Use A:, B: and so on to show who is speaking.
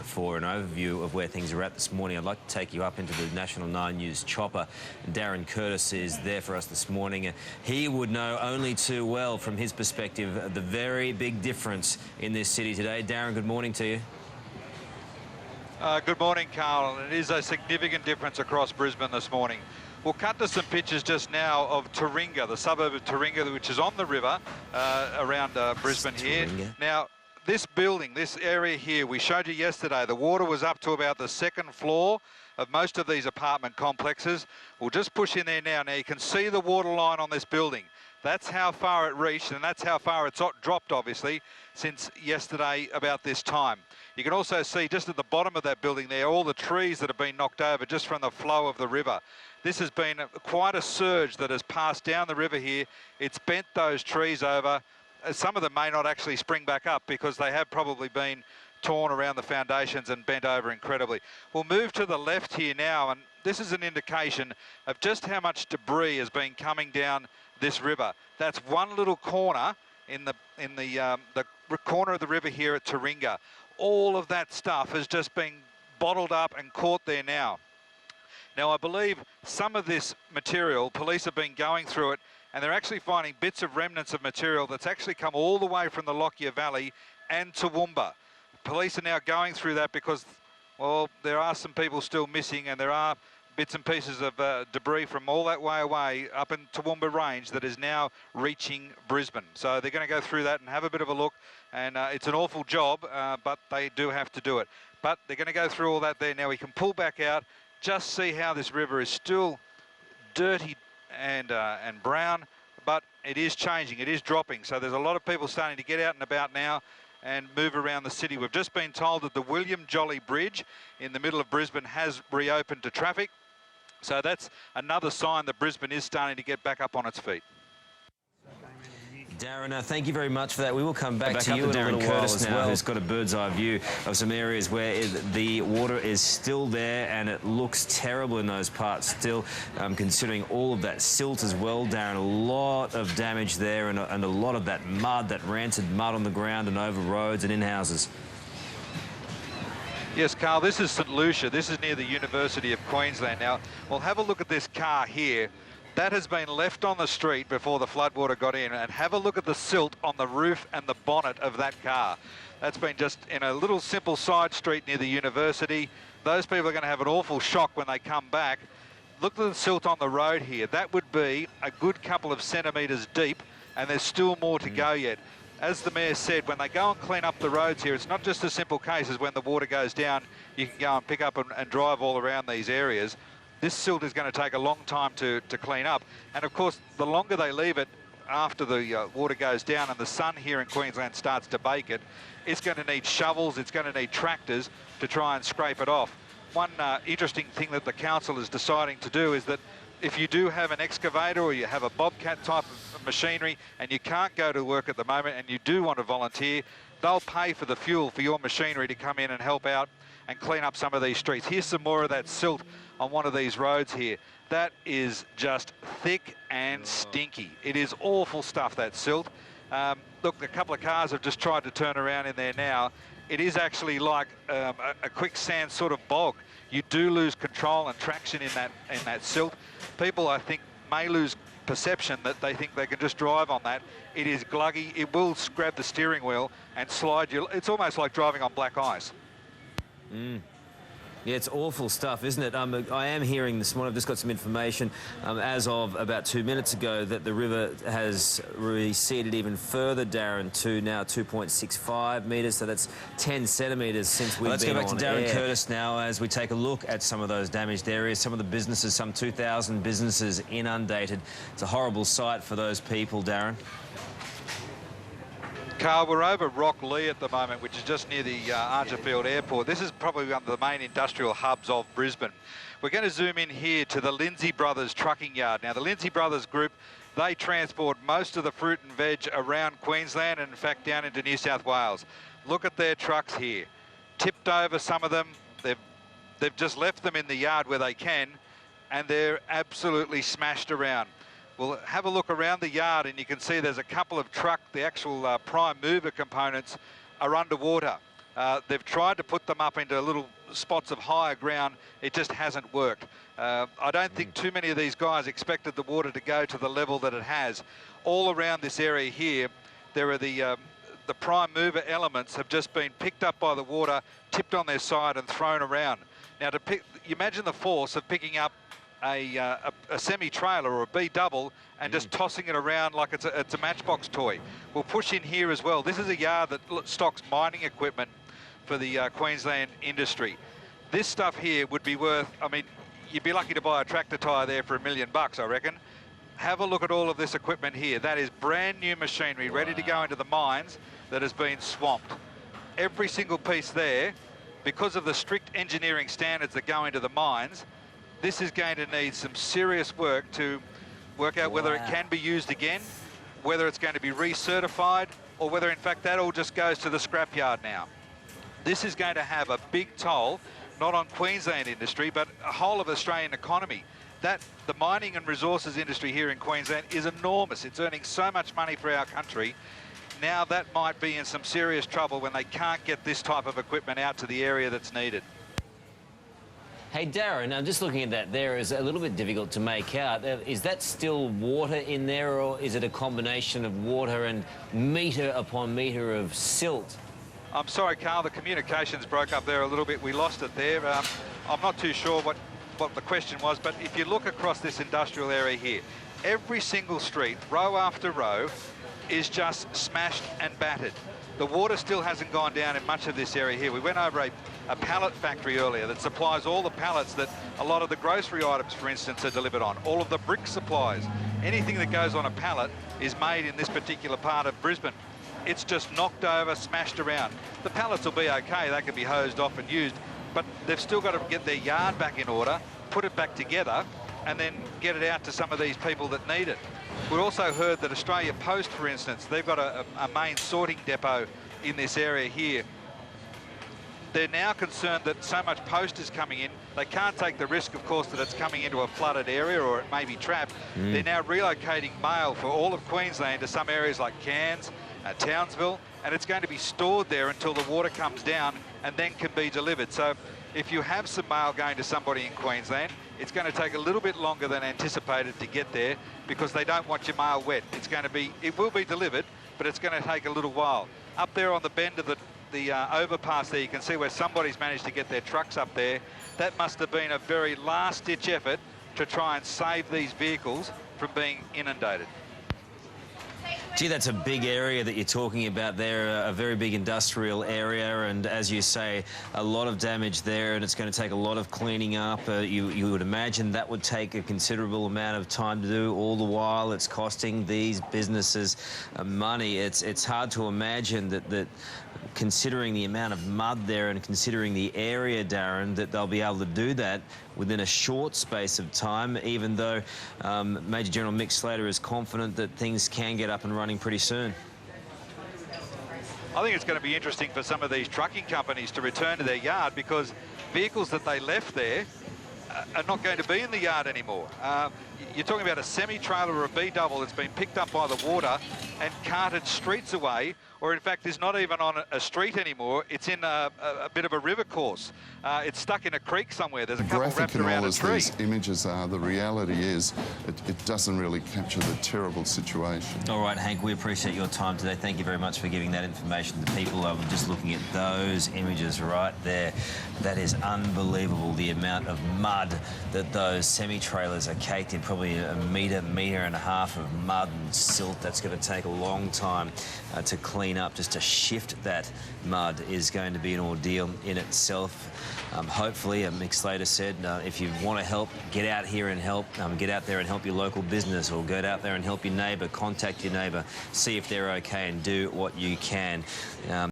A: for an overview of where things are at this morning. I'd like to take you up into the National 9 News chopper. Darren Curtis is there for us this morning. He would know only too well, from his perspective, the very big difference in this city today. Darren, good morning to you.
B: Good morning, Carl. It is a significant difference across Brisbane this morning. We'll cut to some pictures just now of Taringa, the suburb of Taringa, which is on the river around Brisbane here. Now, this building, this area here, we showed you yesterday, the water was up to about the second floor of most of these apartment complexes. We'll just push in there now. Now, you can see the water line on this building. That's how far it reached, and that's how far it's dropped, obviously, since yesterday about this time. You can also see just at the bottom of that building there, all the trees that have been knocked over just from the flow of the river. This has been quite a surge that has passed down the river here. It's bent those trees over. Some of them may not actually spring back up because they have probably been torn around the foundations and bent over incredibly. We'll move to the left here now, and this is an indication of just how much debris has been coming down this river. That's one little corner in the corner of the river here at Taringa. All of that stuff has just been bottled up and caught there now. Now, I believe some of this material, police have been going through it, and they're actually finding bits of remnants of material that's actually come all the way from the Lockyer Valley and Toowoomba. Police are now going through that because, well, there are some people still missing, and there are bits and pieces of debris from all that way away up in Toowoomba Range that is now reaching Brisbane. So they're going to go through that and have a bit of a look, and it's an awful job, but they do have to do it. But they're going to go through all that there. Now we can pull back out, just see how this river is still dirty and brown, but it is changing, it is dropping. So there's a lot of people starting to get out and about now and move around the city. We've just been told that the William Jolly Bridge in the middle of Brisbane has reopened to traffic. So that's another sign that Brisbane is starting to get back up on its feet.
A: Darren, thank you very much for that. We will come back to you, Darren Curtis, now, who's got a bird's eye view of some areas where the water is still there, and it looks terrible in those parts still, considering all of that silt as well, Darren. A lot of damage there, and a lot of that mud, that rancid mud on the ground and over roads and in houses.
B: Yes, Carl, this is St Lucia. This is near the University of Queensland. Now, we'll have a look at this car here. That has been left on the street before the floodwater got in, and have a look at the silt on the roof and the bonnet of that car. That's been just in a little simple side street near the university. Those people are going to have an awful shock when they come back. Look at the silt on the road here. That would be a good couple of centimetres deep, and there's still more to go yet. As the Mayor said, when they go and clean up the roads here, it's not just a simple case as when the water goes down, you can go and pick up and drive all around these areas. This silt is going to take a long time to clean up. And of course, the longer they leave it after the water goes down and the sun here in Queensland starts to bake it, it's going to need shovels, it's going to need tractors to try and scrape it off. One interesting thing that the council is deciding to do is that if you do have an excavator or you have a bobcat type of machinery and you can't go to work at the moment and you do want to volunteer, they'll pay for the fuel for your machinery to come in and help out and clean up some of these streets. Here's some more of that silt on one of these roads here. That is just thick and stinky. It is awful stuff, that silt. Look, a couple of cars have just tried to turn around in there now. It is actually like a quicksand sort of bog. You do lose control and traction in that silt. People, I think, may lose perception that they think they can just drive on that. It is gluggy. It will grab the steering wheel and slide you. It's almost like driving on black ice.
A: Yeah, it's awful stuff, isn't it? I am hearing this morning, I've just got some information as of about 2 minutes ago that the river has receded even further, Darren, to now 2.65 metres, so that's 10 centimetres since we've been on air. Let's go back to Darren Curtis now as we take a look at some of those damaged areas, some of the businesses, some 2,000 businesses inundated. It's a horrible sight for those people, Darren.
B: Carl, we're over Rocklea at the moment, which is just near the Archerfield Airport. This is probably one of the main industrial hubs of Brisbane. We're going to zoom in here to the Lindsay Brothers trucking yard. Now, the Lindsay Brothers group, they transport most of the fruit and veg around Queensland and, in fact, down into New South Wales. Look at their trucks here. Tipped over, some of them. They've just left them in the yard where they can, and they're absolutely smashed around. We'll have a look around the yard and you can see there's a couple of the actual prime mover components are underwater. They've tried to put them up into little spots of higher ground. It just hasn't worked. I don't think too many of these guys expected the water to go to the level that it has. All around this area here, there are the prime mover elements have just been picked up by the water, tipped on their side and thrown around. Now, you imagine the force of picking up a semi-trailer or a B-double and just tossing it around like it's a matchbox toy. We'll push in here as well. This is a yard that stocks mining equipment for the Queensland industry. This stuff here would be worth, I mean, you'd be lucky to buy a tractor tyre there for $1 million, I reckon. Have a look at all of this equipment here. That is brand new machinery ready to go into the mines that has been swamped. Every single piece there, because of the strict engineering standards that go into the mines, this is going to need some serious work to work out whether it can be used again, whether it's going to be recertified, or whether in fact that all just goes to the scrapyard now. This is going to have a big toll, not on Queensland industry, but a whole of Australian economy. The mining and resources industry here in Queensland is enormous. It's earning so much money for our country. Now that might be in some serious trouble when they can't get this type of equipment out to the area that's needed.
A: Hey, Darren, I'm just looking at that there. Is a little bit difficult to make out. Is that still water in there, or is it a combination of water and metre upon metre of silt?
B: I'm sorry, Carl, the communications broke up there a little bit. We lost it there. I'm not too sure what the question was, but if you look across this industrial area here, every single street, row after row, is just smashed and battered. The water still hasn't gone down in much of this area here. We went over a pallet factory earlier that supplies all the pallets that a lot of the grocery items, for instance, are delivered on. All of the brick supplies. Anything that goes on a pallet is made in this particular part of Brisbane. It's just knocked over, smashed around. The pallets will be okay. They can be hosed off and used, but they've still got to get their yard back in order, put it back together, and then get it out to some of these people that need it. We also heard that Australia Post, for instance, they've got a main sorting depot in this area here. They're now concerned that so much post is coming in, they can't take the risk, of course, that it's coming into a flooded area or it may be trapped. They're now relocating mail for all of Queensland to some areas like Cairns, Townsville, and it's going to be stored there until the water comes down and then can be delivered. So if you have some mail going to somebody in Queensland, it's going to take a little bit longer than anticipated to get there because they don't want your mail wet. It will be delivered, but it's going to take a little while. Up there on the bend of the overpass there, you can see where somebody's managed to get their trucks up there. That must have been a very last-ditch effort to try and save these vehicles from being inundated.
A: Gee, that's a big area that you're talking about there, a very big industrial area, and as you say, a lot of damage there, and it's going to take a lot of cleaning up. You would imagine that would take a considerable amount of time to do. All the while, it's costing these businesses money. It's hard to imagine that considering the amount of mud there and considering the area, Darren, that they'll be able to do that within a short space of time, even though Major General Mick Slater is confident that things can get up and running pretty soon.
B: I think it's going to be interesting for some of these trucking companies to return to their yard because vehicles that they left there are not going to be in the yard anymore. You're talking about a semi-trailer or a B-double that's been picked up by the water and carted streets away, or in fact is not even on a street anymore. It's in a bit of a river course. It's stuck in a creek somewhere. There's a couple wrapped around a tree.
C: Graphic in all as these images are, the reality is it doesn't really capture the terrible situation.
A: All right, Hank, we appreciate your time today. Thank you very much for giving that information to people. I'm just looking at those images right there. That is unbelievable, the amount of mud that those semi-trailers are caked in, probably a metre and a half of mud and silt. That's going to take a long time to clean up. Just to shift that mud is going to be an ordeal in itself. Hopefully, Mick Slater said, if you want to help, get out here and help. Get out there and help your local business, or go out there and help your neighbour, contact your neighbour, see if they're okay and do what you can.